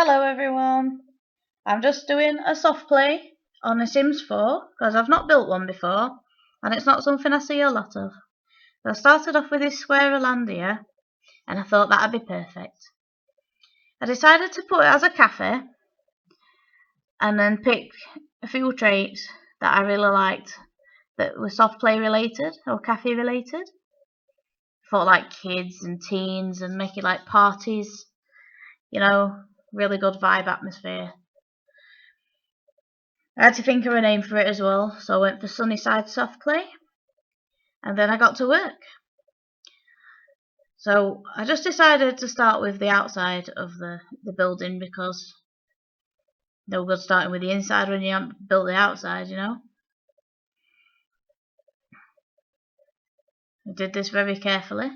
Hello everyone, I'm just doing a soft play on a Sims 4 because I've not built one before and it's not something I see a lot of. So I started off with this square of land here and I thought that'd be perfect. I decided to put it as a cafe and then pick a few traits that I really liked that were soft play related or cafe related. Thought like kids and teens and make it like parties, really good vibe atmosphere. I had to think of a name for it as well, so I went for Sunnyside Soft Play, and then I got to work. So I just decided to start with the outside of the building because no good starting with the inside when you haven't built the outside, I did this very carefully,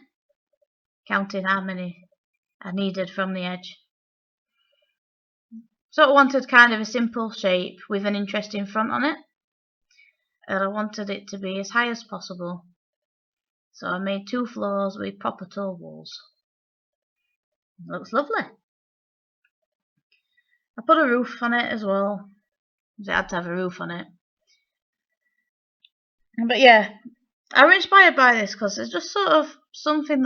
counting how many I needed from the edge. So I wanted kind of a simple shape with an interesting front on it, and I wanted it to be as high as possible. So I made 2 floors with proper tall walls. It looks lovely. I put a roof on it as well. It had to have a roof on it. But yeah, I was inspired by this because it's just sort of something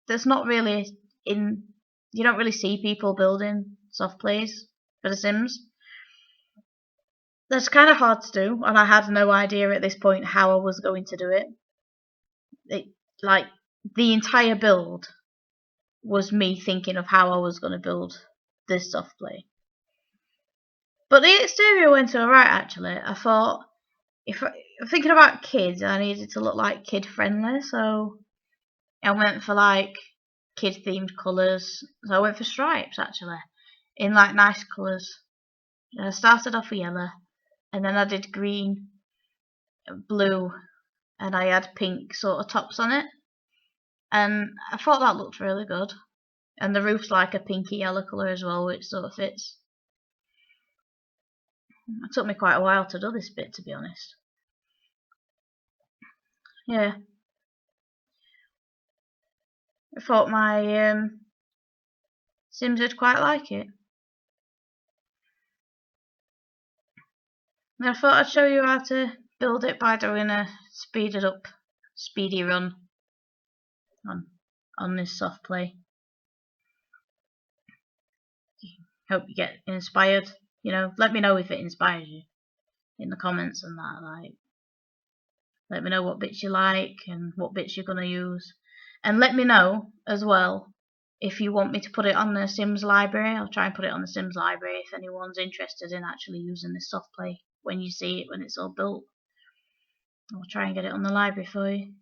that's not really in. You don't really see people building soft plays for The Sims. That's kind of hard to do, and I had no idea at this point how I was going to do it. Like the entire build was me thinking of how I was going to build this soft play. But the exterior went alright actually. I thought if I'm thinking about kids, I needed to look like kid friendly, so I went for like kid themed colours. So I went for stripes actually, in like nice colours. I started off with yellow, and then I did green, blue, and I had pink sort of tops on it. And I thought that looked really good. And the roof's like a pinky yellow colour as well, which sort of fits. It took me quite a while to do this bit, to be honest. Yeah. I thought my Sims would quite like it. And I thought I'd show you how to build it by doing a speedy run on this soft play. Hope you get inspired. Let me know if it inspires you in the comments and that. Like, let me know what bits you like and what bits you're gonna use, and let me know as well if you want me to put it on the Sims library. I'll try and put it on the Sims library if anyone's interested in actually using this soft play when you see it when it's all built. I'll try and get it on the library for you.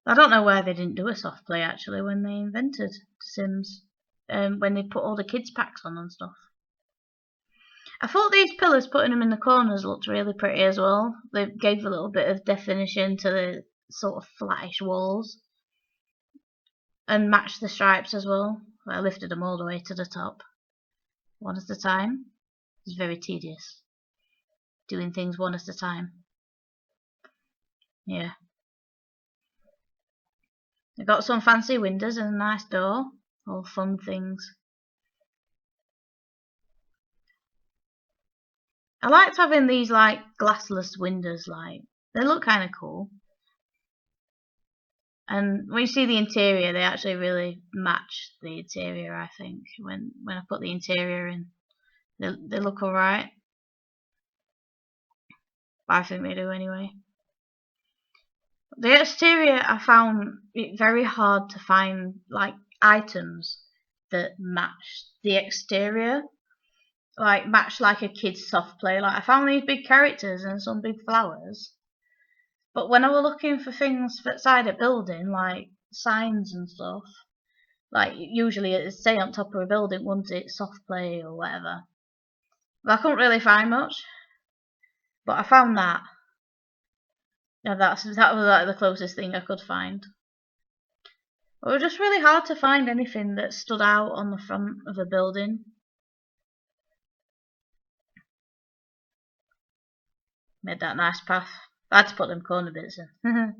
I don't know why they didn't do a soft play actually when they invented Sims, when they put all the kids packs on and stuff. I thought these pillars, putting them in the corners, looked really pretty as well. They gave a little bit of definition to the sort of flattish walls and matched the stripes as well. I lifted them all the way to the top, one at a time. It's very tedious doing things one at a time. Yeah. I got some fancy windows and a nice door, all fun things. I liked having these like glassless windows, like they look kind of cool. And when you see the interior, they actually really match the interior. I think when I put the interior in, they look alright. I think they do anyway. The exterior, I found it very hard to find like items that match the exterior, like match like a kid's soft play. Like I found these big characters and some big flowers, but when I was looking for things outside a building, like signs and stuff, like usually it'd say on top of a building, wouldn't it, soft play or whatever. But I couldn't really find much, but I found that. Yeah, that was like the closest thing I could find. It was just really hard to find anything that stood out on the front of a building. Made that nice path. I had to put them corner bits in.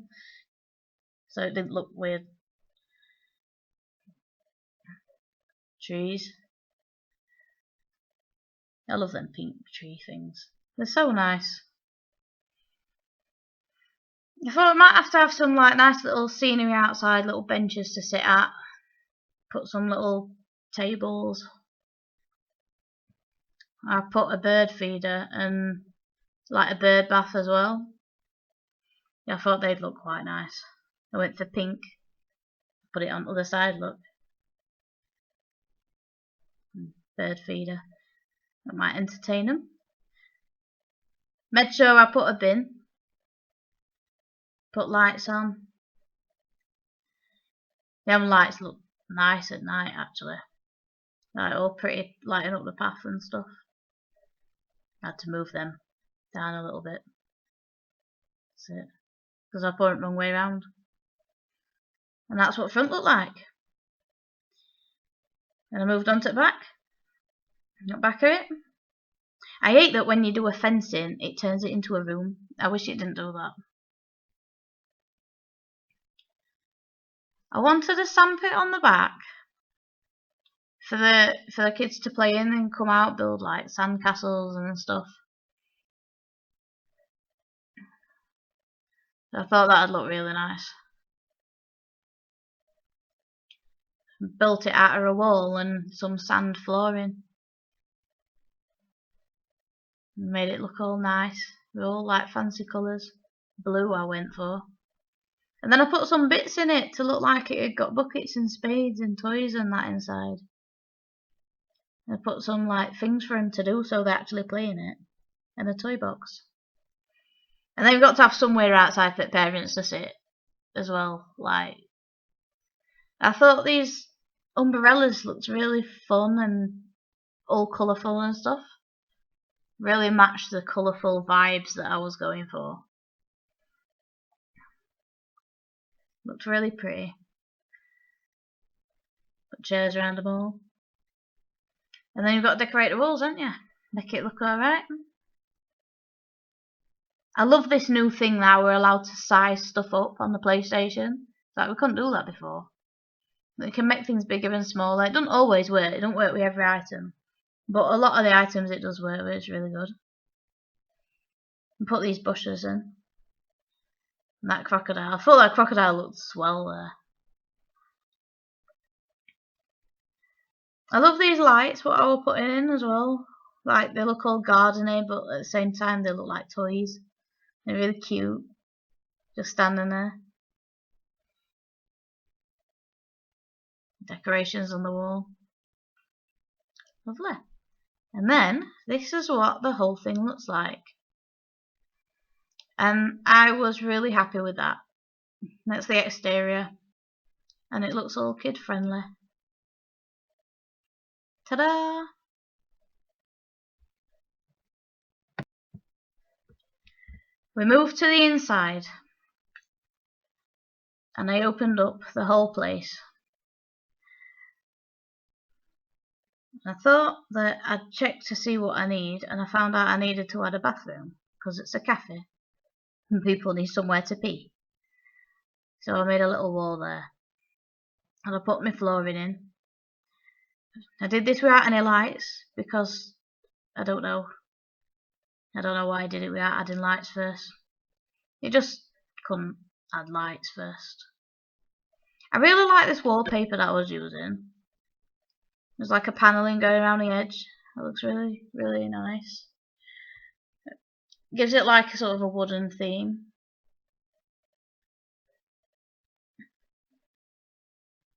so it didn't look weird. Trees. I love them pink tree things. They're so nice. I thought I might have to have some like nice little scenery outside, little benches to sit at. Put some little tables. I put a bird feeder and like a bird bath as well. Yeah, I thought they'd look quite nice. I went for pink. Put it on the other side, look. Bird feeder. That might entertain them. Made sure I put a bin. Put lights on. Them lights look nice at night actually. Like all pretty, lighting up the path and stuff. I had to move them down a little bit. That's it. Because I put it the wrong way around. And that's what front looked like. And I moved on to the back. Got back of it. I hate that when you do a fencing, it turns it into a room. I wish it didn't do that. I wanted a sandpit on the back for the kids to play in and come out, build like sand castles and stuff. I thought that'd look really nice. Built it out of a wall and some sand flooring. Made it look all nice. With all like fancy colours. Blue I went for. And then I put some bits in it to look like it had got buckets and spades and toys and that inside. I put some like things for them to do so they actually play in it. And a toy box. And then you've got to have somewhere outside for the parents to sit as well. Like, I thought these umbrellas looked really fun and all colourful and stuff. Really matched the colourful vibes that I was going for. Looked really pretty. Put chairs around them all. And then you've got to decorate the walls, haven't you? Make it look alright. I love this new thing now we're allowed to size stuff up on the PlayStation. Like we couldn't do that before. You can make things bigger and smaller. It doesn't always work. It don't work with every item. But a lot of the items it does work with. It's really good. And put these bushes in. And that crocodile. I thought that crocodile looked swell there. I love these lights, what I was putting in as well. Like, they look all gardening, but at the same time they look like toys. They're really cute. Just standing there. Decorations on the wall. Lovely. And then, this is what the whole thing looks like. And I was really happy with that. That's the exterior. And it looks all kid friendly. Ta-da! We moved to the inside. And I opened up the whole place. I thought that I'd check to see what I need, and I found out I needed to add a bathroom, because it's a cafe, and people need somewhere to pee. So I made a little wall there, and I put my flooring in. I did this without any lights, because I don't know why I did it without adding lights first. It just couldn't add lights first. I really like this wallpaper that I was using. There's like a panelling going around the edge. It looks really, really nice. It gives it like a sort of a wooden theme.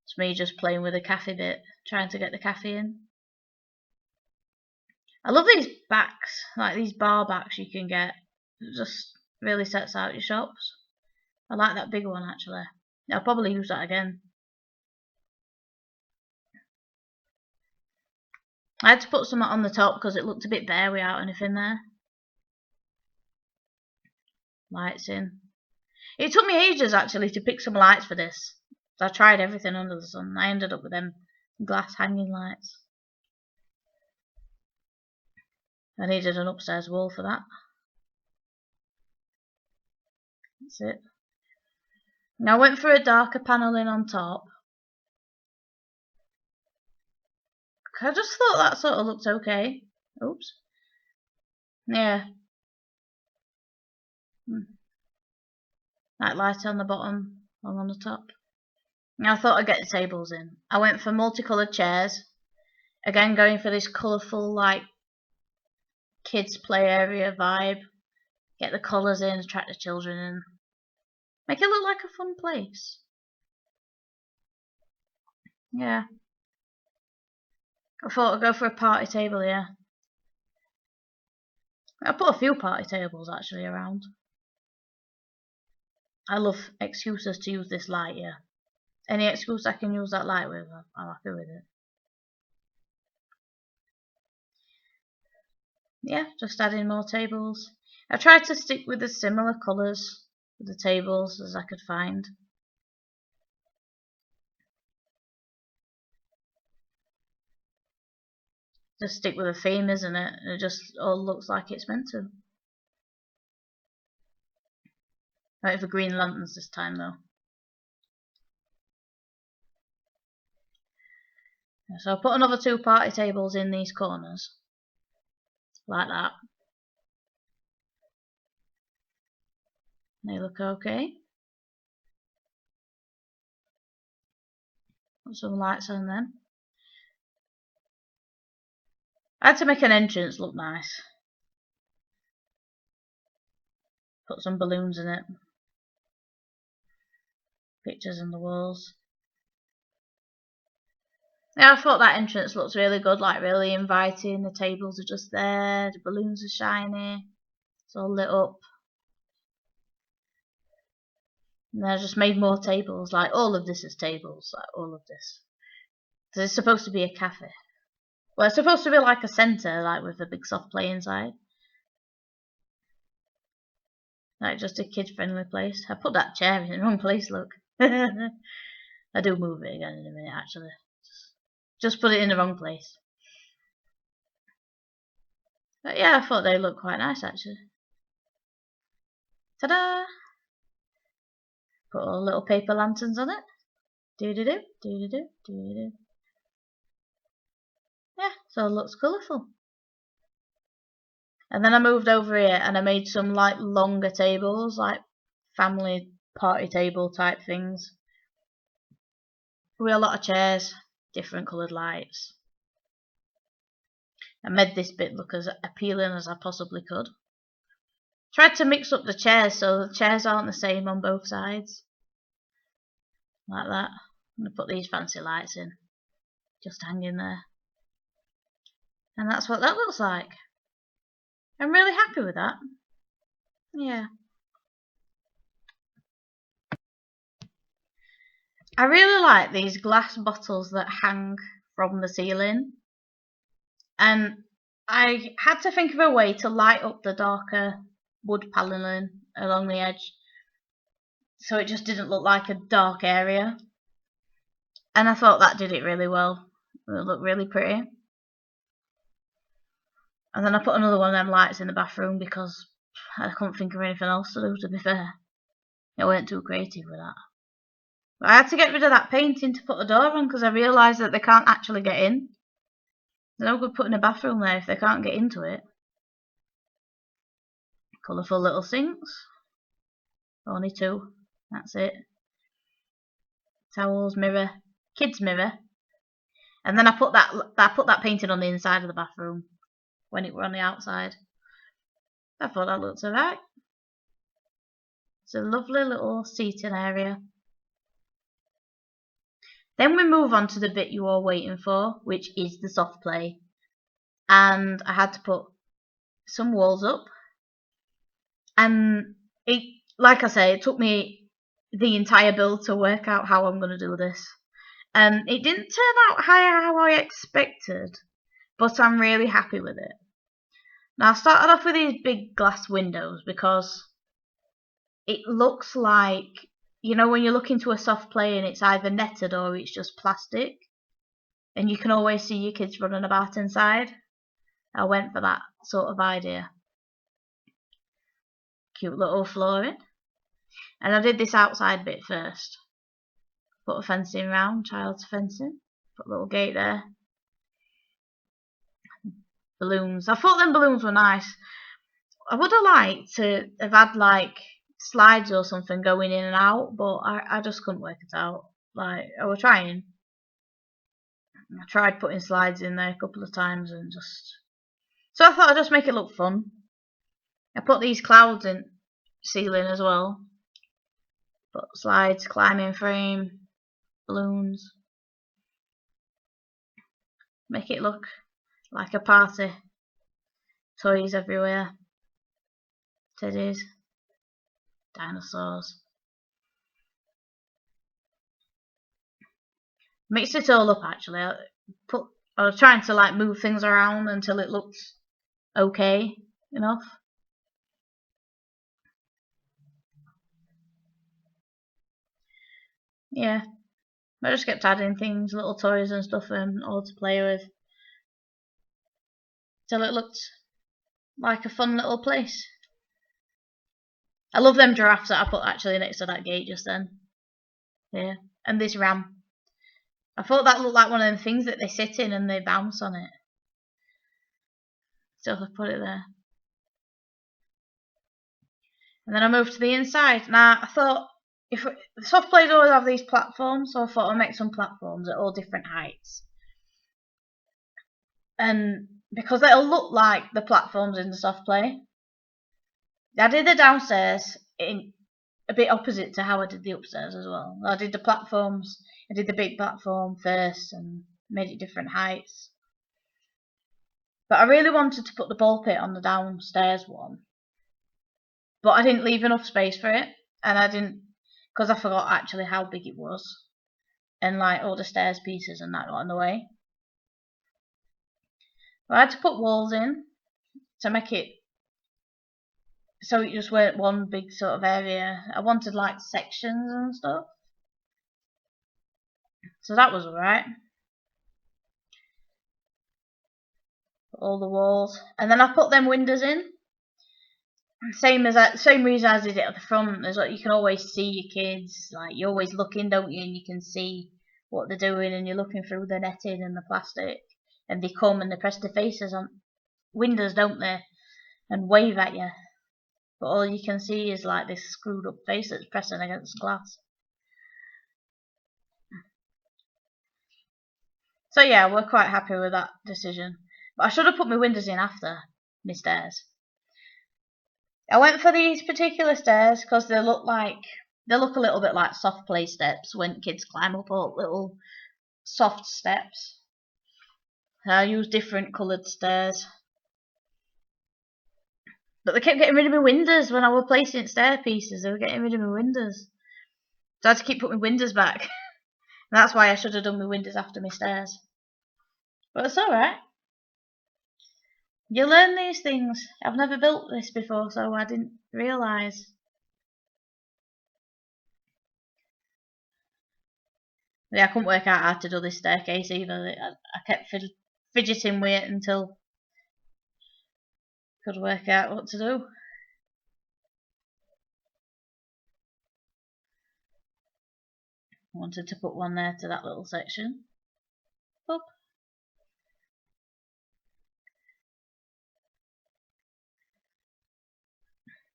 It's me just playing with the cafe bit, trying to get the cafe in. I love these backs, like these bar backs you can get. It just really sets out your shops. I like that big one actually. I'll probably use that again. I had to put some on the top because it looked a bit bare without anything there. Lights in. It took me ages actually to pick some lights for this. I tried everything under the sun. I ended up with them glass hanging lights. I needed an upstairs wall for that. That's it. Now I went for a darker paneling on top. I just thought that sort of looked okay. Oops. Yeah. That light on the bottom, and on the top. Now I thought I'd get the tables in. I went for multicoloured chairs. Again, going for this colourful, like, kids play area vibe. Get the colours in, attract the children in. Make it look like a fun place. Yeah. I thought I'd go for a party table here. I put a few party tables actually around. I love excuses to use this light here. Any excuse I can use that light with, I'm happy with it. Yeah, just adding more tables. I tried to stick with the similar colours for the tables as I could find. Just stick with a theme, isn't it? It just all looks like it's meant to. I went for green lanterns this time though. So I'll put another 2 party tables in these corners. Like that. They look okay. Put some lights on them. I had to make an entrance look nice. Put some balloons in it. Pictures on the walls. Yeah, I thought that entrance looks really good, like really inviting. The tables are just there, the balloons are shiny, it's all lit up. And then I just made more tables, like all of this is tables, like all of this. So it's supposed to be a cafe. Well, it's supposed to be like a centre, like with a big soft play inside. Like just a kid-friendly place. I put that chair in the wrong place, look. I do move it again in a minute, actually. Just put it in the wrong place. But yeah, I thought they looked quite nice, actually. Ta-da! Put all little paper lanterns on it. Do-do-do, do-do-do, do-do-do. Yeah, so it looks colourful. And then I moved over here and I made some like longer tables, like family party table type things. With a lot of chairs, different coloured lights. I made this bit look as appealing as I possibly could. Tried to mix up the chairs so the chairs aren't the same on both sides. Like that. I'm going to put these fancy lights in. Just hanging there. And that's what that looks like. I'm really happy with that. Yeah. I really like these glass bottles that hang from the ceiling. And I had to think of a way to light up the darker wood paneling along the edge. So it just didn't look like a dark area. And I thought that did it really well. It looked really pretty. And then I put another one of them lights in the bathroom because I couldn't think of anything else to do, to be fair. I weren't too creative with that. But I had to get rid of that painting to put the door on because I realised that they can't actually get in. There's no good putting a bathroom there if they can't get into it. Colourful little sinks. Only 2. That's it. Towels, mirror, kids mirror. And then I put that painting on the inside of the bathroom when it were on the outside. I thought that looked alright. It's a lovely little seating area. Then we move on to the bit you are waiting for, which is the soft play. And I had to put some walls up. And it, like I say, it took me the entire build to work out how I'm going to do this. And it didn't turn out how I expected, but I'm really happy with it. Now I started off with these big glass windows because it looks like, you know, when you look into a soft play and it's either netted or it's just plastic, and you can always see your kids running about inside. I went for that sort of idea. Cute little flooring. And I did this outside bit first. Put a fencing round, child's fencing. Put a little gate there. Balloons. I thought them balloons were nice. I would have liked to have had like slides or something going in and out, but I just couldn't work it out. Like, I was trying. I tried putting slides in there a couple of times and just... So I thought I'd just make it look fun. I put these clouds in ceiling as well. Put slides, climbing frame, balloons. Make it look like a party. Toys everywhere. Teddies. Dinosaurs. Mixed it all up actually. I was trying to like move things around until it looked okay enough. Yeah. I just kept adding things, little toys and stuff and all to play with. Till it looked like a fun little place. I love them giraffes that I put actually next to that gate just then. Yeah. And this ram. I thought that looked like one of them things that they sit in and they bounce on it. So I put it there. And then I moved to the inside. Now I thought if the soft plays always have these platforms, so I thought I'd make some platforms at all different heights. And because they'll look like the platforms in the soft play, I did the downstairs in a bit opposite to how I did the upstairs as well. I did the platforms, I did the big platform first and made it different heights. But I really wanted to put the ball pit on the downstairs one. But I didn't leave enough space for it, and I didn't, because I forgot actually how big it was, and like all the stairs pieces and that got in the way. I had to put walls in to make it so it just weren't one big sort of area. I wanted like sections and stuff, so that was alright. All the walls, and then I put them windows in. Same reason as I did it at the front. There's like you can always see your kids. Like you're always looking, don't you? And you can see what they're doing, and you're looking through the netting and the plastic, and they come and they press their faces on windows, don't they? And wave at you. But all you can see is like this screwed up face that's pressing against glass. So yeah, we're quite happy with that decision. But I should have put my windows in after my stairs. I went for these particular stairs because they look a little bit like soft play steps when kids climb up little soft steps. I used different coloured stairs. But they kept getting rid of my windows when I was placing stair pieces. They were getting rid of my windows. So I had to keep putting my windows back. And that's why I should have done my windows after my stairs. But it's alright. You learn these things. I've never built this before, so I didn't realise. Yeah, I couldn't work out how to do this staircase either. I kept fidgeting with it until I could work out what to do. I wanted to put one there to that little section. Up.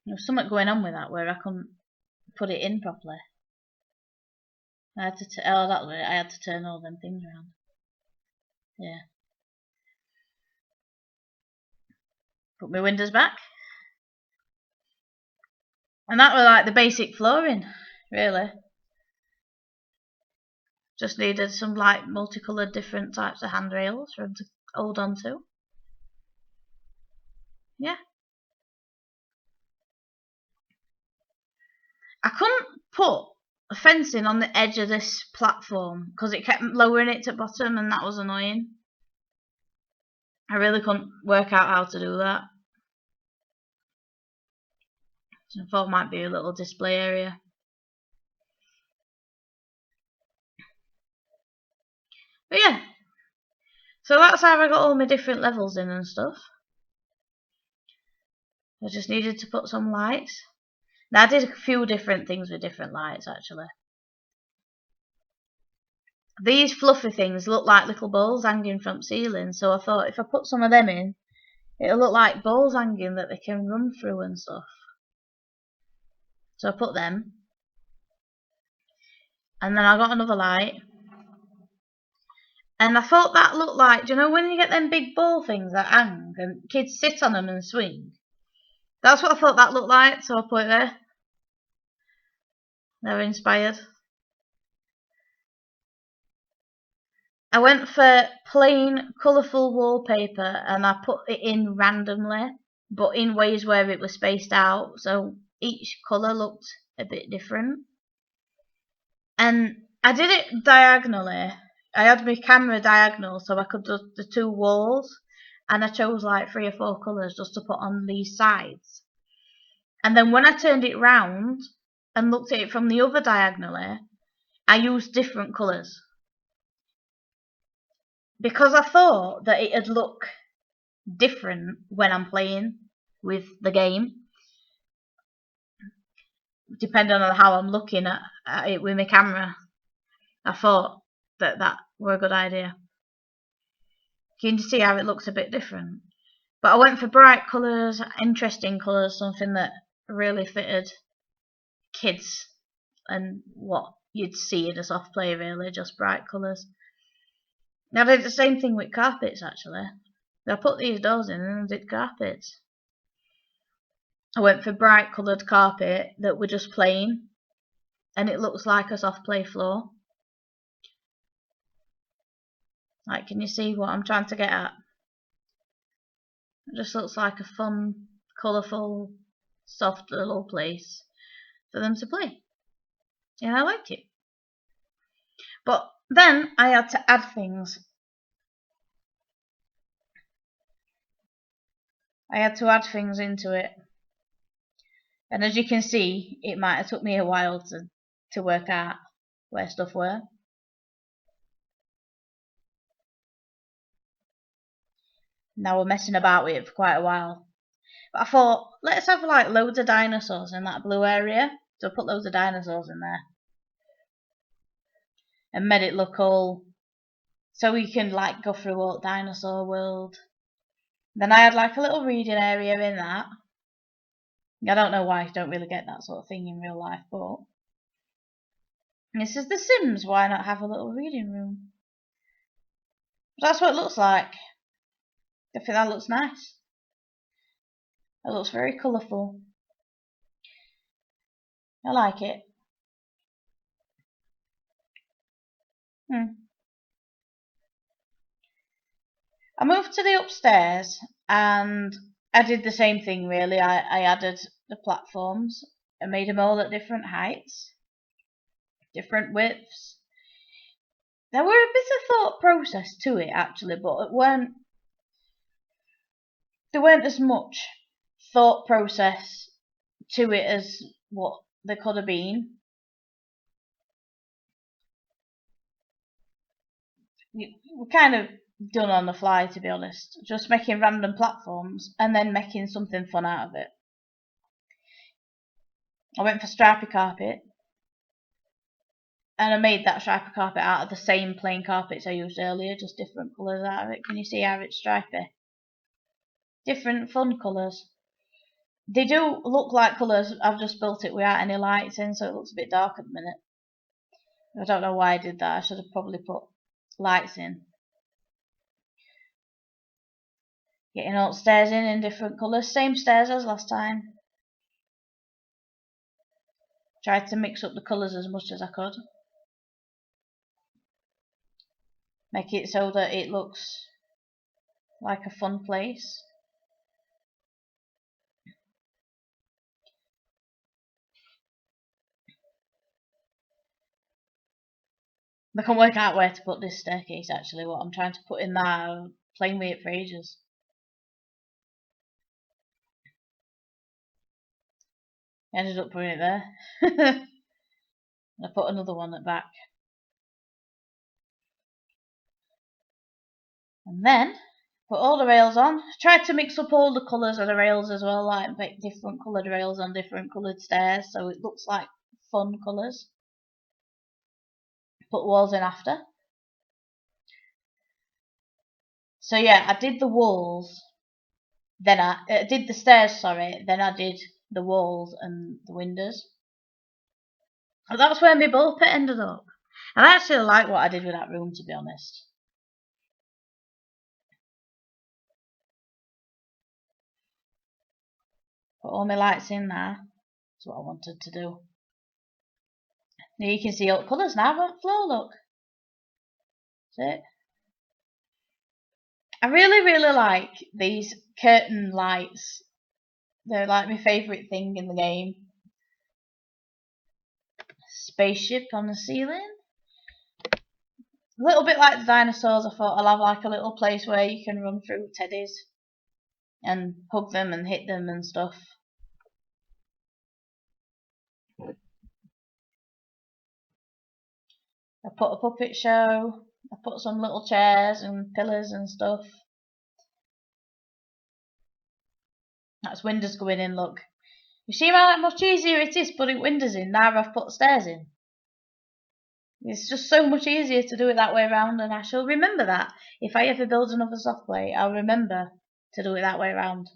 There was something going on with that where I couldn't put it in properly. I had to that way. I had to turn all them things around. Yeah. Put my windows back. And that was like the basic flooring, really. Just needed some like multicoloured different types of handrails for them to hold on to. Yeah. I couldn't put a fencing on the edge of this platform because it kept lowering it to bottom and that was annoying. I really couldn't work out how to do that. So I thought it might be a little display area. But yeah. So that's how I got all my different levels in and stuff. I just needed to put some lights. Now I did a few different things with different lights actually. These fluffy things look like little balls hanging from the ceiling, so I thought if I put some of them in, it'll look like balls hanging that they can run through and stuff. So I put them. And then I got another light. And I thought that looked like, do you know when you get them big ball things that hang and kids sit on them and swing? That's what I thought that looked like, so I put it there. They were inspired. I went for plain, colourful wallpaper and I put it in randomly, but in ways where it was spaced out, so each colour looked a bit different. And I did it diagonally. I had my camera diagonal so I could do the two walls, and I chose like 3 or 4 colours just to put on these sides. And then when I turned it round and looked at it from the other diagonally, I used different colours. Because I thought that it'd look different when I'm playing with the game, depending on how I'm looking at it with my camera. I thought that were a good idea. You can see how it looks a bit different. But I went for bright colours, interesting colours, something that really fitted kids and what you'd see in a soft play, really, just bright colours. Now I did the same thing with carpets actually. I put these doors in and did carpets. I went for bright coloured carpet that were just plain, and it looks like a soft play floor. Like, can you see what I'm trying to get at? It just looks like a fun, colourful, soft little place for them to play. And I like it. But then I had to add things. I had to add things into it. And as you can see, it might have took me a while to work out where stuff were. Now we're messing about with it for quite a while. But I thought, let's have like loads of dinosaurs in that blue area. So I put loads of dinosaurs in there. And made it look all, so you can like go through all dinosaur world. Then I had like a little reading area in that. I don't know why I don't really get that sort of thing in real life, but this is The Sims, why not have a little reading room? But that's what it looks like. I think that looks nice. It looks very colourful. I like it. I moved to the upstairs and I did the same thing really. I added the platforms and made them all at different heights, different widths. There were a bit of thought process to it actually, but there weren't as much thought process to it as what there could have been. We kind of done on the fly, to be honest, just making random platforms and then making something fun out of it. I went for stripy carpet and I made that stripy carpet out of the same plain carpets I used earlier, just different colours out of it. Can you see how it's stripy? Different fun colours. They do look like colours. I've just built it without any lights in, so it looks a bit dark at the minute. I don't know why I did that. I should have probably put lights in. Getting all stairs in different colours. Same stairs as last time. Tried to mix up the colours as much as I could. Make it so that it looks like a fun place. I can't work out where to put this staircase actually, what I'm trying to put in there. I'm playing with it for ages. I ended up putting it there. I put another one at the back. And then Put all the rails on. Tried to mix up all the colours of the rails as well, like make different coloured rails on different coloured stairs, so it looks like fun colours. Put walls in after. So yeah, I did the walls. Then I did the stairs, sorry. Then I did the walls and the windows. And that's where my ball pit ended up. And I actually like what I did with that room, to be honest. Put all my lights in there. That's what I wanted to do. Now you can see all the colours now on the floor, look. That's it. I really like these curtain lights. They're like my favourite thing in the game. Spaceship on the ceiling. A little bit like the dinosaurs, I thought I'll have like a little place where you can run through teddies and hug them and hit them and stuff. I put a puppet show. I put some little chairs and pillars and stuff. That's windows going in, look. You see how much easier it is putting windows in now I've put stairs in? It's just so much easier to do it that way around, and I shall remember that. If I ever build another soft play, I'll remember to do it that way around.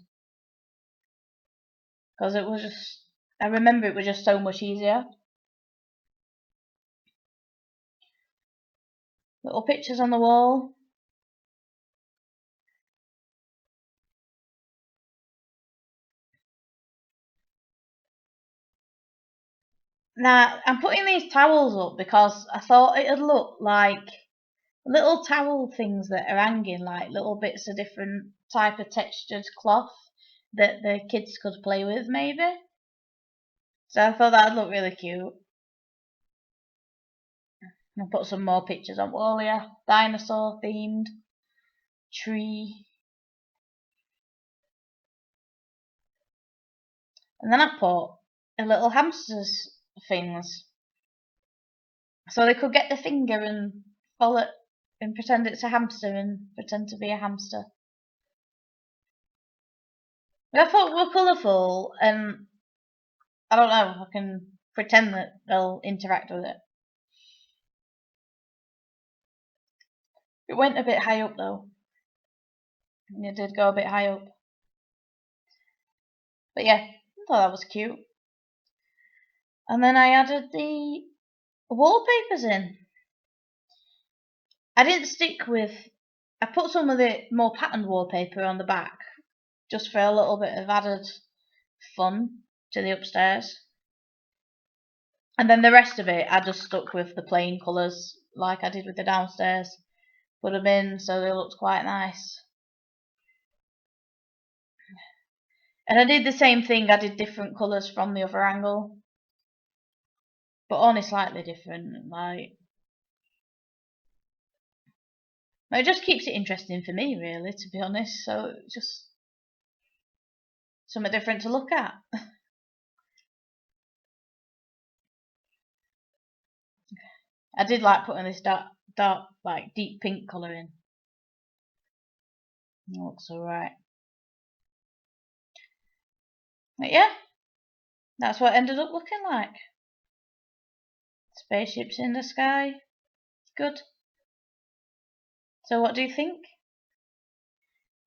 Because it was just, I remember it was just so much easier. Little pictures on the wall. Now, I'm putting these towels up because I thought it'd look like little towel things that are hanging, like little bits of different type of textured cloth that the kids could play with, maybe. So I thought that'd look really cute. I'll put some more pictures on wall here. Dinosaur themed tree. And then I put a little hamsters things. So they could get the finger and follow it and pretend it's a hamster and pretend to be a hamster. I thought were colourful, and I don't know, I can pretend that they'll interact with it. It went a bit high up though. It did go a bit high up. But yeah, I thought that was cute. And then I added the wallpapers in. I didn't stick with, I put some of the more patterned wallpaper on the back, just for a little bit of added fun to the upstairs. And then the rest of it, I just stuck with the plain colours, like I did with the downstairs. Put them in so they looked quite nice. And I did the same thing, I did different colours from the other angle. But only slightly different, like. It just keeps it interesting for me, really, to be honest. So just something different to look at. I did like putting this dark, like deep pink colour in. It looks alright. But yeah, that's what it ended up looking like. Spaceships in the sky. Good. So what do you think?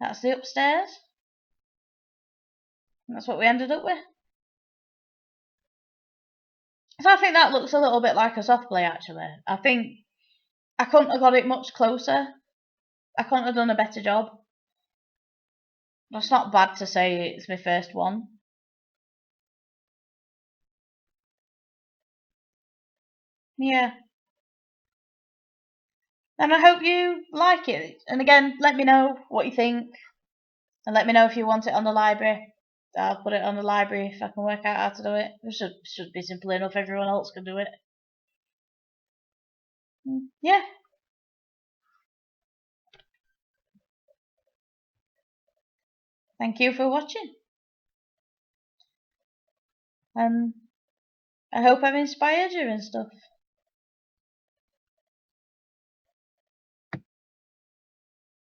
That's the upstairs. That's what we ended up with. So I think that looks a little bit like a soft play, actually. I think I couldn't have got it much closer. I couldn't have done a better job. That's not bad to say it's my first one. Yeah. And I hope you like it. And again, let me know what you think. And let me know if you want it on the library. I'll put it on the library if I can work out how to do it. It should be simple enough. Everyone else can do it. Yeah. Thank you for watching. And I hope I've inspired you and stuff.